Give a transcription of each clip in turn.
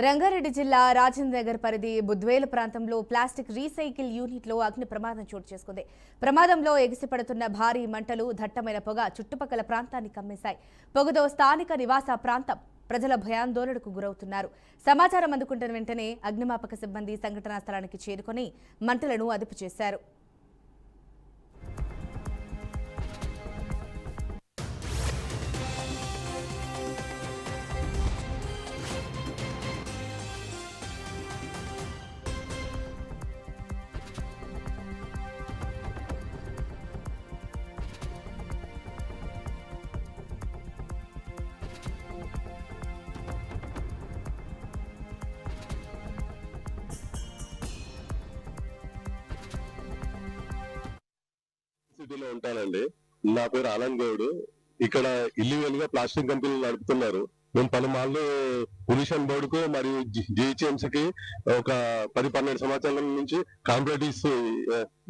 రంగారెడ్డి జిల్లా రాజేంద్రనగర్ పరిధి బుద్వేలు ప్రాంతంలో ప్లాస్టిక్ రీసైకిల్ యూనిట్లో అగ్ని ప్రమాదం చోటు చేసుకుంది. ప్రమాదంలో ఎగిసిపడుతున్న భారీ మంటలు, దట్టమైన పొగ చుట్టుపక్కల ప్రాంతాన్ని కమ్మేశాయి. పొగతో స్థానిక నివాస ప్రాంతం ప్రజల భయాందోళనకు గురవుతున్నారు. సమాచారం అందుకుంటున్న వెంటనే అగ్నిమాపక సిబ్బంది సంఘటనా స్థలానికి చేరుకుని మంటలను అదుపు చేశారు. సిటీలో ఉంటానండి. నా పేరు ఆనంద్ గౌడ్. ఇక్కడ ఇల్లీగల్ గా ప్లాస్టిక్ కంపెనీలు నడుపుతున్నారు. మేము పలుమార్లు పొల్యూషన్ బోర్డుకు మరియు జిహెచ్ఎంసీకి ఒక 10-12 సంవత్సరాల నుంచి కంప్లైంట్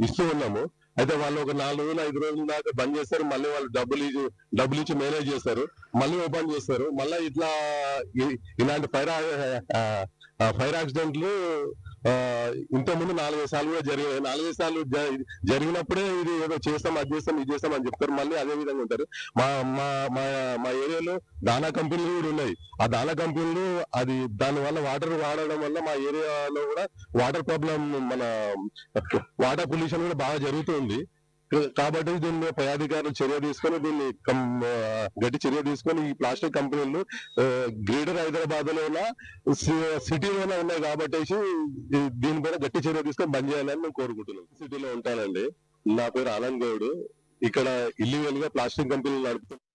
ఇస్తూ ఉన్నాము. అయితే వాళ్ళు ఒక 4 రోజులు 5 రోజుల దాకా బంద్ చేస్తారు. మళ్ళీ వాళ్ళు డబ్బులు ఇచ్చి మేనేజ్ చేస్తారు, మళ్ళీ ఓపెన్ చేస్తారు. మళ్ళీ ఇట్లా ఇలాంటి ఫైర్ యాక్సిడెంట్లు ఇంతకుముందు 4-5 సార్లు కూడా జరిగాయి. 4-5 సార్లు జరిగినప్పుడే ఇది ఏదో చేస్తాం, అది చేస్తాం, ఇది చేస్తాం అని చెప్తారు. మళ్ళీ అదే విధంగా ఉంటారు. మా మా మా ఏరియాలో దానా కంపెనీలు కూడా ఉన్నాయి. ఆ దానా కంపెనీలు దాని వల్ల వాటర్ వాడడం వల్ల మా ఏరియాలో కూడా వాటర్ ప్రాబ్లం, మన వాటర్ పొల్యూషన్ కూడా బాగా జరుగుతుంది. కాబట్టి దీన్ని పై అధికారులు చర్య తీసుకొని దీన్ని గట్టి చర్య తీసుకొని ఈ ప్లాస్టిక్ కంపెనీలు గ్రేటర్ హైదరాబాద్ లోన సిటీలోనే ఉన్నాయి కాబట్టి దీనిపైన గట్టి చర్య తీసుకొని బంద్ చేయాలని మేము కోరుకుంటున్నాం. సిటీలో ఉంటానండి. నా పేరు ఆనంద్ గౌడ్. ఇక్కడ ఇల్లీగల్ గా ప్లాస్టిక్ కంపెనీలు నడుపుతున్నాం.